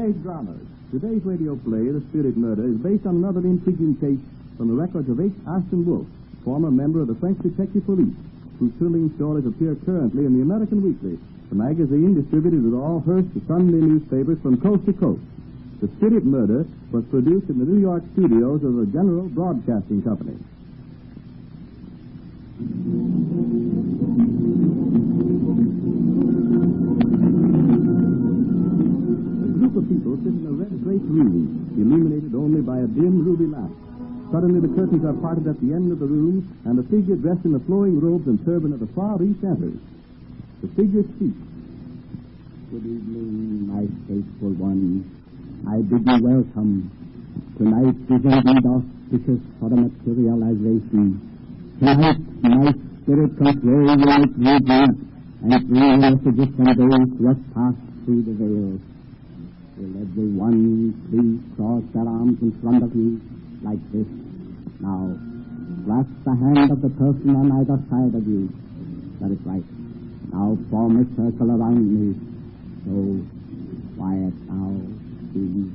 tonight's dramas. Today's radio play, The Spirit Murder, is based on another intriguing case from the records of H. Ashton Wolf, former member of the French Detective Police, whose thrilling stories appear currently in the American Weekly, the magazine distributed with all Hearst Sunday newspapers from coast to coast. The Spirit Murder was produced in the New York studios of the General Broadcasting Company. A group of people sit in a red-draped room, illuminated only by a dim ruby lamp. Suddenly the curtains are parted at the end of the room, and a figure dressed in the flowing robes and turban at the far east enters. The figure speaks. Good evening, my faithful one. I bid you welcome. Tonight is indeed auspicious for the materialization. Tonight, my spirit controls will make rubies and bring messages from those who have passed through the veil. Will every one please cross their arms in front of you like this? Now, grasp the hand of the person on either side of you. That is right. Now form a circle around me. So, quiet now, please.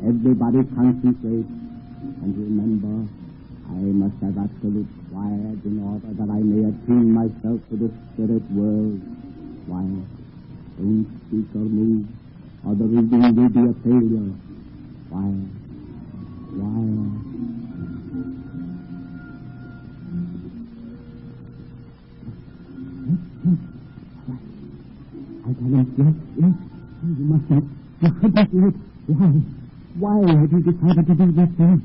Everybody concentrate, and remember, I must have absolute quiet in order that I may attune myself to the spirit world. Quiet. Don't speak or move, or the reading will be a failure. Quiet. Quiet. I got him. Yes. You must not. You couldn't do it. Why? Why have you decided to do this thing?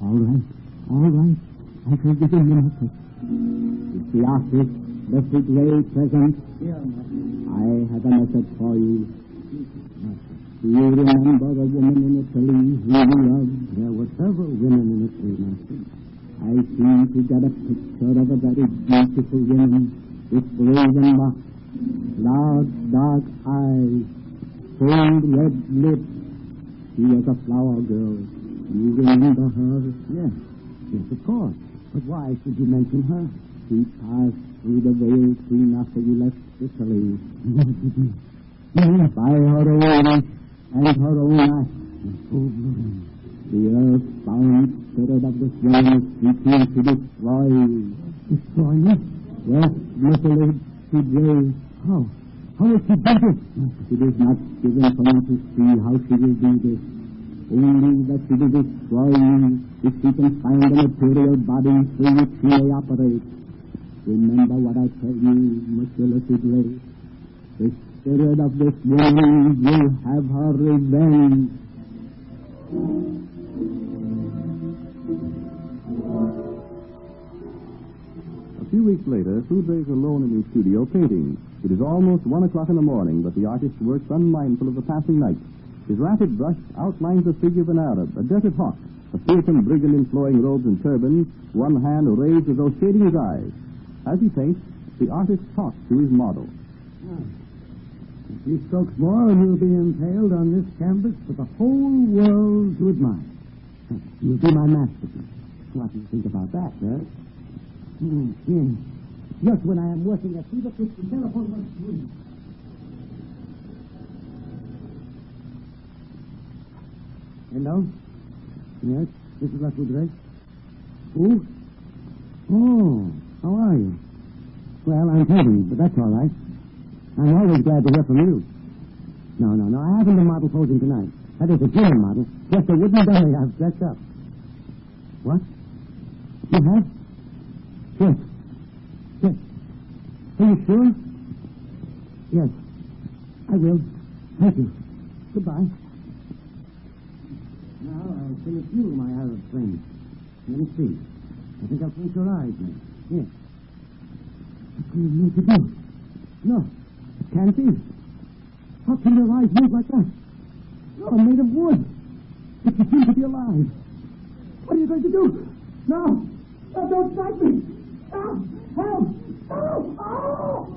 All right. I shall give him the message. Is the artist, Leslie Gray, present? Here, Master. I have a message for you. Do you remember the woman in Italy who you loved? There were several women in Italy, Master. I seem to get a picture of a very beautiful woman with brazen locks, large dark eyes, cold red lips. She was a flower girl. You remember her? Yes, of course. But why should you mention her? She passed through the veil soon after you left Italy. By her own and her own act. The earth-bound spirit of this woman is seeking to destroy you. Destroy me? Yes, little Gray. How? How will she do this? It is not given for me to see how she will do this. Only that she will destroy you if she can find a material body through which she may operate. Remember what I tell you, Monsieur Gray. The spirit of this woman will have her revenge. A few weeks later, Fudre is alone in his studio painting. It is almost 1 o'clock in the morning, but the artist works unmindful of the passing night. His rapid brush outlines the figure of an Arab, a desert hawk, a fearsome brigand in flowing robes and turbans, one hand raised as though shading his eyes. As he paints, the artist talks to his model. A few strokes more and you'll be impaled on this canvas for the whole world to admire. You'll be my masterpiece. What do you think about that, sir? Yes. Just when I am working a fever pitch to telephone once through. Hello? Yes, this is Leslie Gray. Who? Oh, how are you? Well, I'm painting, but that's all right. I'm always glad to hear from you. No, I haven't a model posing tonight. That is a German model. Just a wooden dummy I've dressed up. What? You have? Yes. Are you sure? Yes. I will. Thank you. Goodbye. Now, I'll finish you, my Arab friend. Let me see. I think I'll paint your eyes now. Yes. What do you mean to do? No. Can't be. How can your eyes move like that? You're made of wood. But you seem to be alive. What are you going to do? No! No, don't strike me! Stop! Help! Oh! Oh!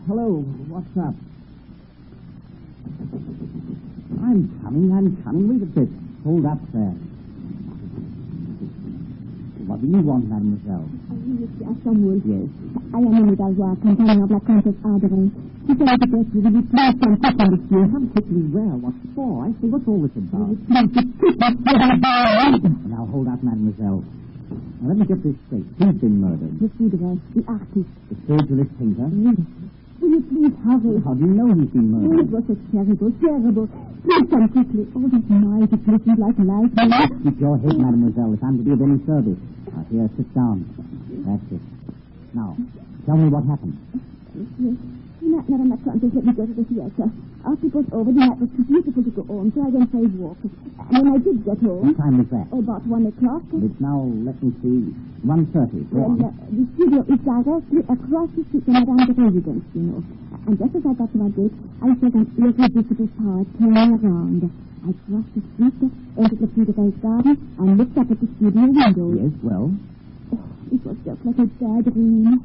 Hello, what's up? I I'm coming. Wait a bit. Hold up there. What do you want, mademoiselle? Monsieur Samuel. Yes. I am in Italia, companion of la Comtesse Audrey. She said to get you. Will you please come quickly, monsieur? Come quickly where? What for? I say, what's all this about? Will you please Now, hold up, mademoiselle. Now, let me get this straight. Who's been murdered? the Federer, the artist. The spiritualist painter? Yes. Will you please hurry? How do you know he's been Oh, murdered? it was so terrible. Please come quickly. Oh, that night, it glistened like lightning. Keep your head, mademoiselle, if I'm to be of any service. Now, here, sit down. That's it. Now, tell me what happened. Yes. Madame la Comtesse, let me go to the theater. After it was over, the night was too beautiful to go on, so I went for a walk. And when I did get home... What time was that? Oh, about 1 o'clock. It's now, let me see, 1:30. Go Well, on. the studio is directly across the street from Madame's residence, you know. And just as I got to my gate, I felt an irresistible power turning around. I crossed the street, entered the Federer's garden, and looked up at the studio window. Yes, well? Oh, it was just like a bad dream.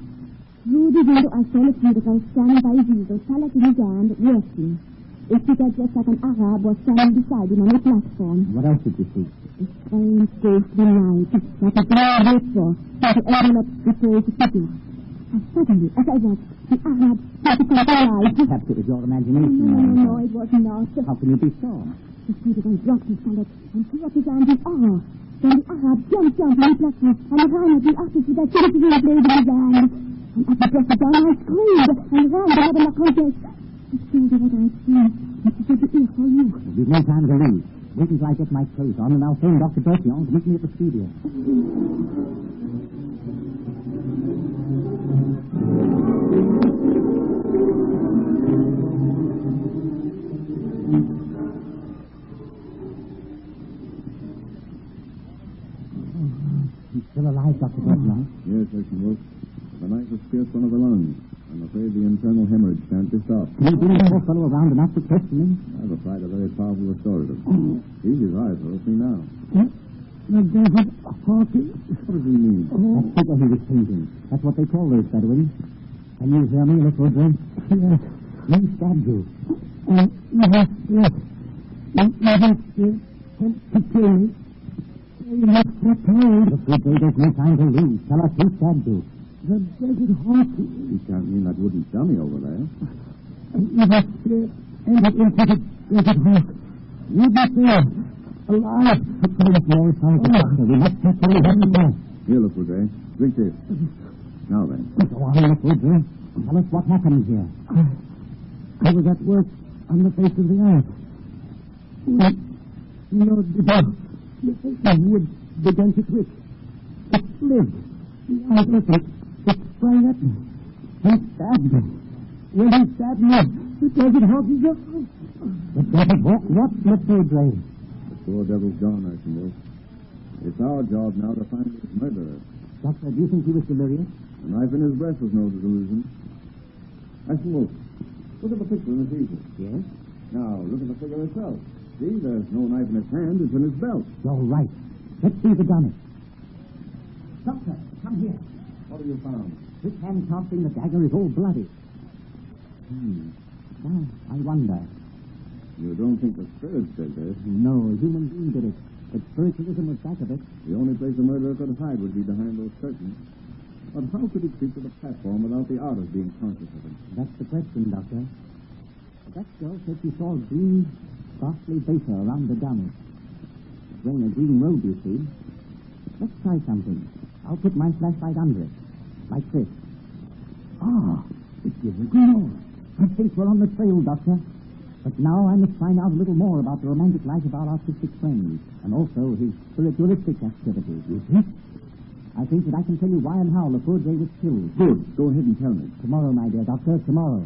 Through the window, I saw the Federer standing by his easel, palette in his hand, working. A figure dressed like an Arab was standing beside him on a platform. What else did you see? A strange, ghostly light, like a brown vapor, tried to envelop the face of the figure. And suddenly, as I watched, the Arab started to come alive. Perhaps it was your imagination. No, mademoiselle. it was not. How can you be sure? The Federer dropped his palette and threw up his arms in awe. Then the Arab jumped down from the platform and ran at the artist with a silky blade in his hand. And as he pressed it down, I screamed and ran to Madame la Comtesse. I told her what I'd seen, and she said to ear for you. We've no time to lose. Wait until I get my clothes on, and I'll phone Dr. Bertillon to meet me at the studio. He's still alive, Dr. Bertillon. Yes, Sergeant Wolf. The knife has pierced one of the lungs. I'm afraid the internal hemorrhage can't be stopped. Can you bring the poor fellow around enough to question him? I've applied a very powerful restorative. See, his eyes are opening now. David Hawkins. What does he mean? That figure he was painting. That's what they call those Bedouins. Can you hear me, Miss Woodruff? Yes. He stabbed you. Yes. To kill me. You must get told. Look, there's no time to lose. Tell us who stabbed you. The David Hawkins. He can't mean that wooden dummy over there. You must entered into the David Hawk. You be there. Alive. We must catch all of them. Here, look, Woodray. Drink this. Now then. Go on, Miss Woodruff. Tell us what happened here. I was at work on the face of the earth. The wood began to twitch. It slid. The eyes opened. It sprang at me. He stabbed me. When he stabbed me, the David Hawkins... The David Hawk? What, Miss Woodruff? The poor devil's gone, Sergeant Wolf. It's our job now to find his murderer. Doctor, do you think he was delirious? The knife in his breast was no delusion. Sergeant Wolf, look at the picture in the easel. Yes? Now, look at the figure itself. See, there's no knife in his hand. It's in his belt. You're right. Let's see the dummy. Doctor, come here. What have you found? This hand clasping the dagger is all bloody. Now, I wonder. You don't think the spirits did this? No, a human being did it. But spiritualism was back of it. The only place a murderer could hide would be behind those curtains. But how could he creep to the platform without the artist being conscious of him? That's the question, Doctor. That girl said she saw a green, ghastly vapor around the dummy. It's wearing a green robe, you see. Let's try something. I'll put my flashlight under it. Like this. Ah, it gives a glow. I think we're on the trail, Doctor. But now I must find out a little more about the romantic life of our artistic friend, and also his spiritualistic activities. You think? I think that I can tell you why and how Lafoudre was killed. Good. Go ahead and tell me. Tomorrow, my dear Doctor, tomorrow.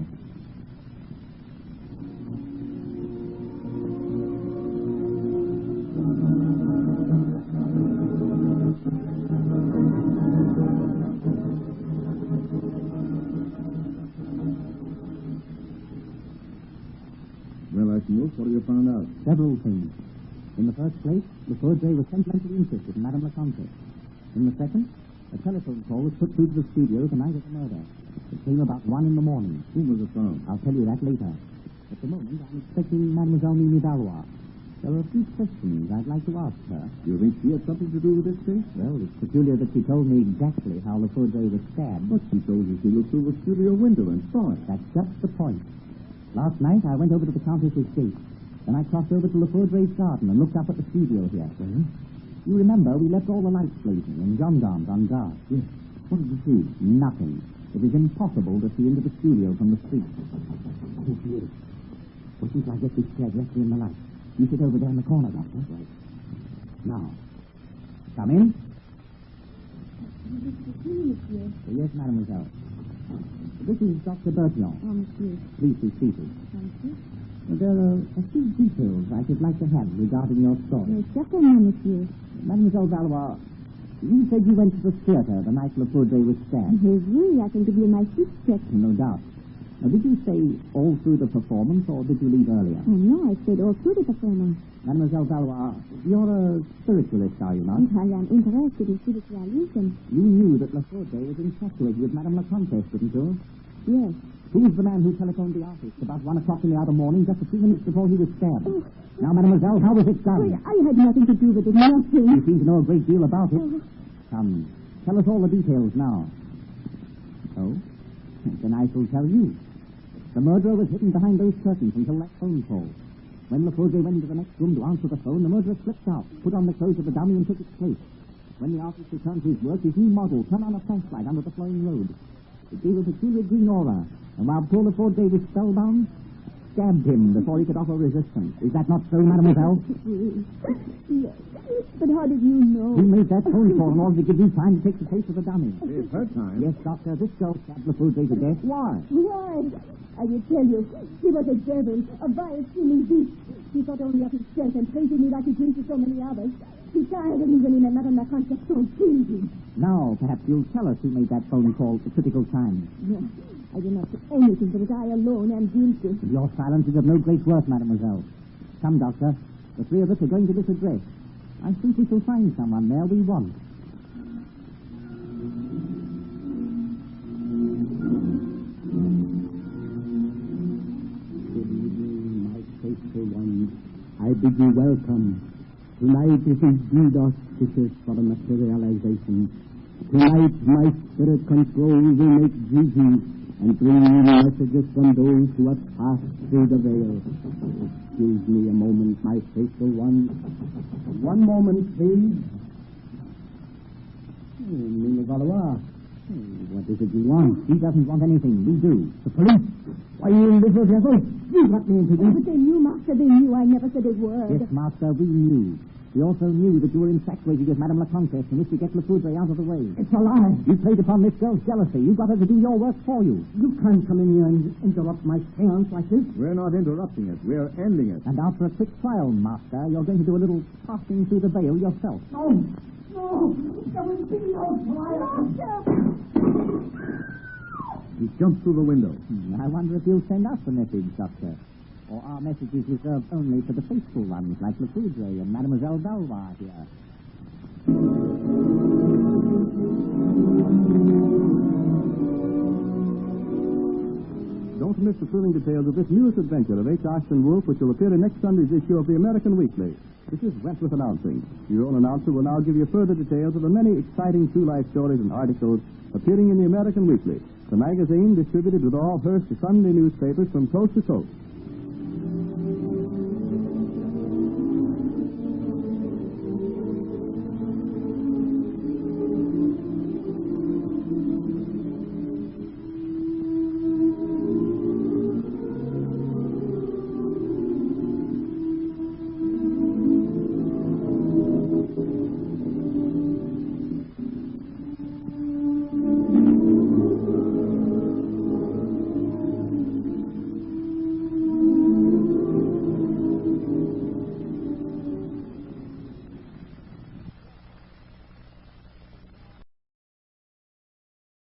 Well, Sergeant Wolf, what have you found out? Several things. In the first place, Lafoudre was sentimentally interested in Madame la Comtesse. In the second, a telephone call was put through to the studio the night of the murder. It came about 1 in the morning. Whom was it from? I'll tell you that later. At the moment, I'm expecting Mademoiselle Mimi Valois. There are a few questions I'd like to ask her. You think she had something to do with this case? Well, it's peculiar that she told me exactly how Lafoudre was stabbed. But she told you she looked through the studio window and saw it. That's just the point. Last night, I went over to the Countess's gate. Then I crossed over to Lafoudre's garden and looked up at the studio here. Uh-huh. You remember, we left all the lights blazing and gendarmes on guard. Yes. What did you see? Nothing. It is impossible to see into the studio from the street. Oh, dear. Well, since I get this chair directly in the light. You sit over there in the corner, Doctor. Right. Now, come in. Monsieur. Yes, mademoiselle. This is Dr. Bertillon. Oh, monsieur. Please be seated. Thank you. There are a few details I should like to have regarding your story. Mais certainement, monsieur. Mademoiselle Valois, you said you went to the theater the night Lafoudre was stabbed. Oui, I think to be in my fifth check. No doubt. Now, did you stay all through the performance, or did you leave earlier? Oh, no, I stayed all through the performance. Mademoiselle Valois, you're a spiritualist, are you not? I am interested in spiritualism. You knew that Lafoudre was infatuated with Madame la Comtesse, didn't you? Yes. Who was the man who telephoned the office about 1 o'clock in the other morning, just a few minutes before he was stabbed? Oh. Now, mademoiselle, how was it done? Well, I had nothing to do with it, nothing. You seem to know a great deal about it. Oh. Come, tell us all the details now. Oh? Then I shall tell you. The murderer was hidden behind those curtains until that phone call. When Lafoudre went into the next room to answer the phone, the murderer slipped out, put on the clothes of the dummy, and took its place. When the artist returned to his work, his new model turned on a flashlight under the flowing road. It gave a peculiar green aura, and while poor Lafoudre was spellbound, stabbed him before he could offer resistance. Is that not so, mademoiselle? Yes. But how did you know? We made that phone call in order to give you time to take the place of the dummy. It's her time. Yes, doctor, this girl stabbed Lafoudre to death. Why? Why? I will tell you. He was a devil, a vile, scheming beast. He thought only of himself and treated me like he treated so many others. He died even in another la Conception killed him. Now, perhaps you'll tell us who made that phone call at the critical time. No, I do not say anything, but I alone am guilty. Your silence is of no great worth, mademoiselle. Come, doctor. The three of us are going to this address. I think we shall find someone there we want. Good evening, my faithful ones. I bid you welcome. Tonight is indeed auspicious for the materialization. Tonight my spirit control will make juicy and bring you messages from those who have passed through the veil. Excuse me a moment, my faithful ones. One moment, please. Mimi Valois. What is it you want? He doesn't want anything. We do. The police? Why, you little devil. You got me into this. But they knew, Master, they knew. I never said a word. Yes, master, we knew. We also knew that you were infatuated with Madame la Comtesse and wished to get Lafoudre out of the way. It's a lie. You played upon this girl's jealousy. You got her to do your work for you. You can't come in here and interrupt my seance like this. We're not interrupting it. We're ending it. And after a quick trial, master, you're going to do a little passing through the veil yourself. No. No. There will be no trial. He jumped through the window. I wonder if you'll send us a message, doctor. Or are messages reserved only for the faithful ones like Lafoudre and Mademoiselle Valois here? Don't miss the thrilling details of this newest adventure of H. Ashton Wolf, which will appear in next Sunday's issue of the American Weekly. This is Wentworth announcing. Your own announcer will now give you further details of the many exciting true life stories and articles appearing in the American Weekly, the magazine distributed with all Hearst Sunday newspapers from coast to coast.